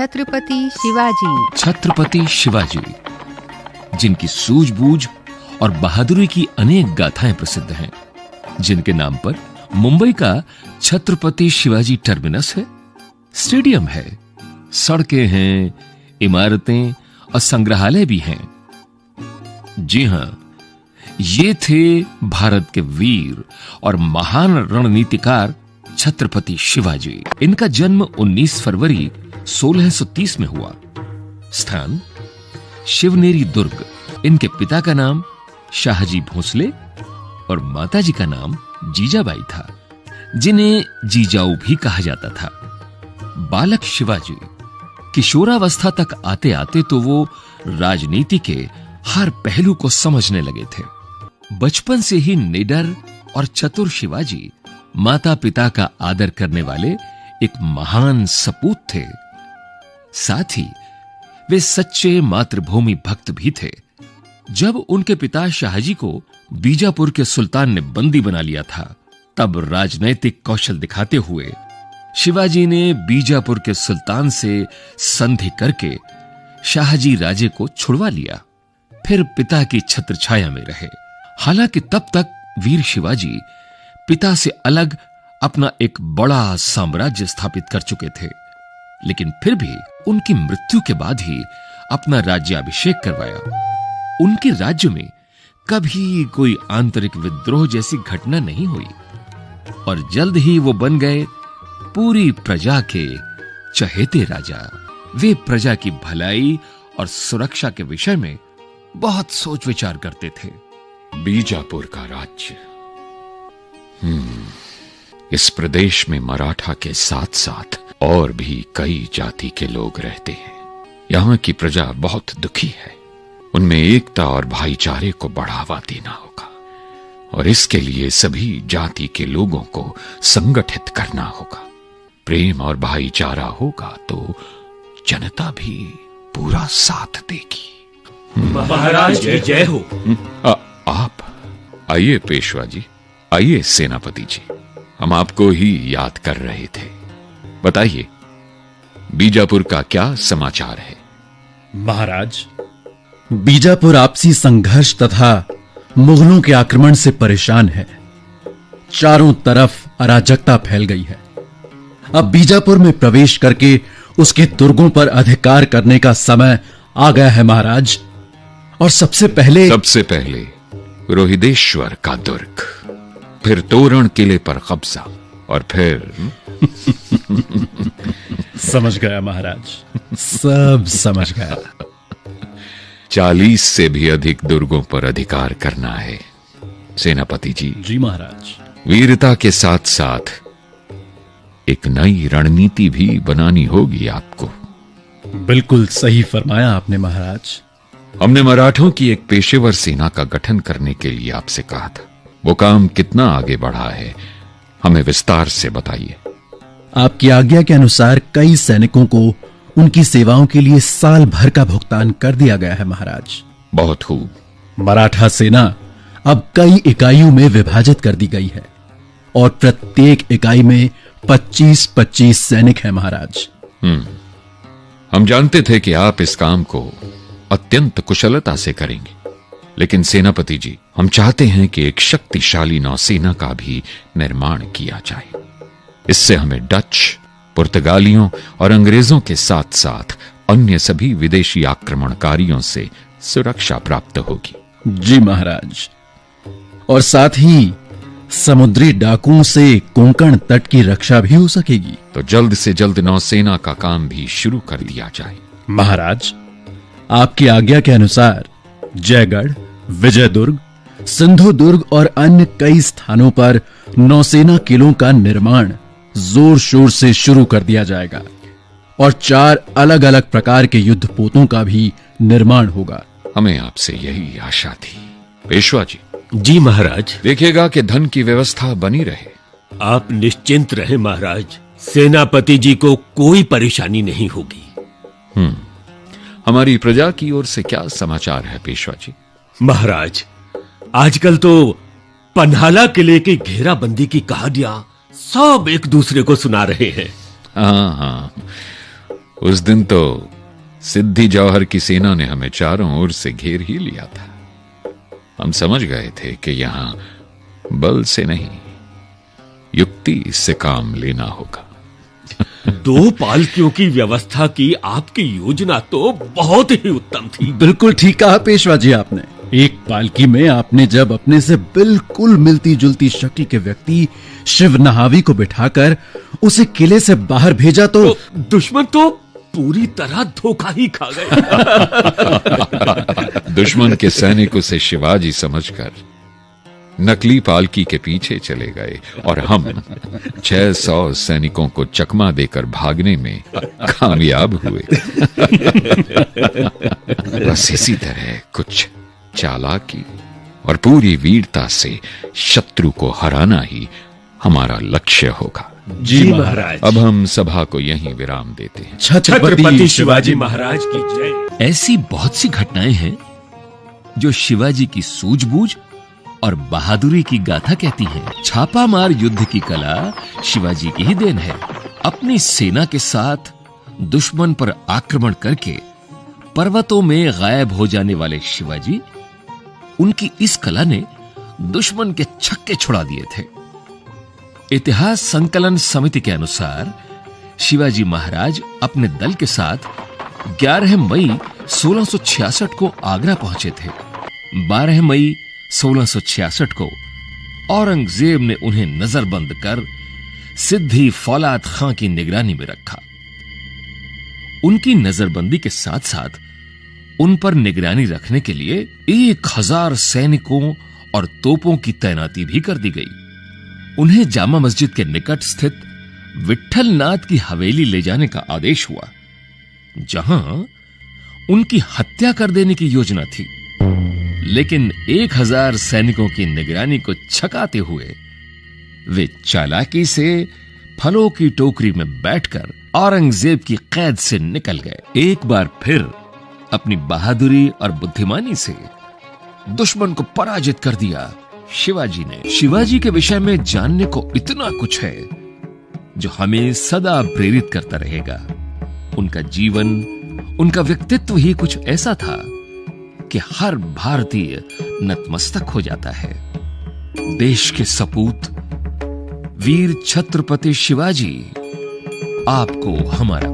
छत्रपति शिवाजी। छत्रपति शिवाजी, जिनकी सूझबूझ और बहादुरी की अनेक गाथाएं प्रसिद्ध हैं, जिनके नाम पर मुंबई का छत्रपति शिवाजी टर्मिनस है, स्टेडियम है, सड़कें हैं, इमारतें और संग्रहालय भी हैं। जी हां, ये थे भारत के वीर और महान रणनीतिकार छत्रपति शिवाजी। इनका जन्म 19 फरवरी 1630 में हुआ। स्थान शिवनेरी दुर्ग। इनके पिता का नाम शाहजी भोसले और माताजी का नाम जीजाबाई था, जिन्हें जीजाऊ भी कहा जाता था। बालक शिवाजी किशोरावस्था तक आते आते तो वो राजनीति के हर पहलू को समझने लगे थे। बचपन से ही निडर और चतुर शिवाजी माता पिता का आदर करने वाले एक महान सपूत थे। साथ ही वे सच्चे मातृभूमि भक्त भी थे। जब उनके पिता शाहजी को बीजापुर के सुल्तान ने बंदी बना लिया था, तब राजनैतिक कौशल दिखाते हुए शिवाजी ने बीजापुर के सुल्तान से संधि करके शाहजी राजे को छुड़वा लिया। फिर पिता की छत्रछाया में रहे। हालांकि तब तक वीर शिवाजी पिता से अलग अपना एक बड़ा साम्राज्य स्थापित कर चुके थे, लेकिन फिर भी उनकी मृत्यु के बाद ही अपना राज्याभिषेक करवाया। उनके राज्य में कभी कोई आंतरिक विद्रोह जैसी घटना नहीं हुई और जल्द ही वो बन गए पूरी प्रजा के चहेते राजा। वे प्रजा की भलाई और सुरक्षा के विषय में बहुत सोच विचार करते थे। बीजापुर का राज्य। इस प्रदेश में मराठा के साथ साथ और भी कई जाति के लोग रहते हैं। यहाँ की प्रजा बहुत दुखी है। उनमें एकता और भाईचारे को बढ़ावा देना होगा और इसके लिए सभी जाति के लोगों को संगठित करना होगा। प्रेम और भाईचारा होगा तो जनता भी पूरा साथ देगी। महाराज की जय हो। आप आइए पेशवा जी, आइए सेनापति जी, हम आपको ही याद कर रहे थे। बताइए, बीजापुर का क्या समाचार है? महाराज, बीजापुर आपसी संघर्ष तथा मुगलों के आक्रमण से परेशान है। चारों तरफ अराजकता फैल गई है। अब बीजापुर में प्रवेश करके उसके दुर्गों पर अधिकार करने का समय आ गया है महाराज। और सबसे पहले रोहिदेश्वर का दुर्ग, फिर तोरण किले पर कब्जा और फिर समझ गया महाराज, सब समझ गया। 40 से भी अधिक दुर्गों पर अधिकार करना है सेनापति जी। जी महाराज। वीरता के साथ साथ एक नई रणनीति भी बनानी होगी आपको। बिल्कुल सही फरमाया आपने महाराज। हमने मराठों की एक पेशेवर सेना का गठन करने के लिए आपसे कहा था। वो काम कितना आगे बढ़ा है, हमें विस्तार से बताइए। आपकी आज्ञा के अनुसार कई सैनिकों को उनकी सेवाओं के लिए साल भर का भुगतान कर दिया गया है महाराज। बहुत खूब। मराठा सेना अब कई इकाइयों में विभाजित कर दी गई है और प्रत्येक इकाई में 25-25 सैनिक हैं महाराज। हम जानते थे कि आप इस काम को अत्यंत कुशलता से करेंगे, लेकिन सेनापति जी, हम चाहते हैं कि एक शक्तिशाली नौसेना का भी निर्माण किया जाए। इससे हमें डच, पुर्तगालियों और अंग्रेजों के साथ साथ अन्य सभी विदेशी आक्रमणकारियों से सुरक्षा प्राप्त होगी। जी महाराज, और साथ ही समुद्री डाकुओं से कोंकण तट की रक्षा भी हो सकेगी। तो जल्द से जल्द नौसेना का काम भी शुरू कर दिया जाए। महाराज, आपकी आज्ञा के अनुसार जयगढ़, विजयदुर्ग, सिंधुदुर्ग और अन्य कई स्थानों पर नौसेना किलों का निर्माण जोर शोर से शुरू कर दिया जाएगा और 4 अलग अलग प्रकार के युद्धपोतों का भी निर्माण होगा। हमें आपसे यही आशा थी। पेशवा जी। जी महाराज। देखिएगा कि धन की व्यवस्था बनी रहे। आप निश्चिंत रहे महाराज, सेनापति जी को कोई परेशानी नहीं होगी। हमारी प्रजा की ओर से क्या समाचार है पेशवा जी? महाराज, आजकल तो पन्हाला किले की घेराबंदी की कहानियां सब एक दूसरे को सुना रहे हैं। हाँ, उस दिन तो सिद्धि जौहर की सेना ने हमें चारों ओर से घेर ही लिया था। हम समझ गए थे कि यहां बल से नहीं, युक्ति से काम लेना होगा। 2 पालकियों की व्यवस्था की आपकी योजना तो बहुत ही उत्तम थी। बिल्कुल ठीक कहा पेशवा जी आपने। एक पालकी में आपने जब अपने से बिल्कुल मिलती जुलती शक्ल के व्यक्ति शिव नहावी को बिठाकर उसे किले से बाहर भेजा तो दुश्मन तो पूरी तरह धोखा ही खा गए। दुश्मन के सैनिक उसे शिवाजी समझकर नकली पालकी के पीछे चले गए और हम 600 सैनिकों को चकमा देकर भागने में कामयाब हुए। बस इसी तरह कुछ चालाकी और पूरी वीरता से शत्रु को हराना ही हमारा लक्ष्य होगा। जी महाराज। अब हम सभा को यहीं विराम देते हैं। छत्रपति शिवाजी महाराज की जय। ऐसी बहुत सी घटनाएं हैं जो शिवाजी की सूझबूझ और बहादुरी की गाथा कहती हैं। छापामार युद्ध की कला शिवाजी की ही देन है। अपनी सेना के साथ दुश्मन पर आक्रमण करके पर्वतों में गायब हो जाने वाले शिवाजी, उनकी इस कला ने दुश्मन के छक्के छुड़ा दिए थे। इतिहास संकलन समिति के अनुसार शिवाजी महाराज अपने दल के साथ 11 मई 1666 को आगरा पहुंचे थे। 12 मई 1666 को औरंगजेब ने उन्हें नजरबंद कर सिद्धि फौलाद खां की निगरानी में रखा। उनकी नजरबंदी के साथ साथ उन पर निगरानी रखने के लिए 1000 सैनिकों और तोपों की तैनाती भी कर दी गई। उन्हें जामा मस्जिद के निकट स्थित विट्ठल नाथ की हवेली ले जाने का आदेश हुआ, जहां उनकी हत्या कर देने की योजना थी। लेकिन 1000 सैनिकों की निगरानी को छकाते हुए वे चालाकी से फलों की टोकरी में बैठकर औरंगजेब की कैद से निकल गए। एक बार फिर अपनी बहादुरी और बुद्धिमानी से दुश्मन को पराजित कर दिया शिवाजी ने। शिवाजी के विषय में जानने को इतना कुछ है जो हमें सदा प्रेरित करता रहेगा। उनका जीवन, उनका व्यक्तित्व ही कुछ ऐसा था कि हर भारतीय नतमस्तक हो जाता है। देश के सपूत वीर छत्रपति शिवाजी, आपको हमारा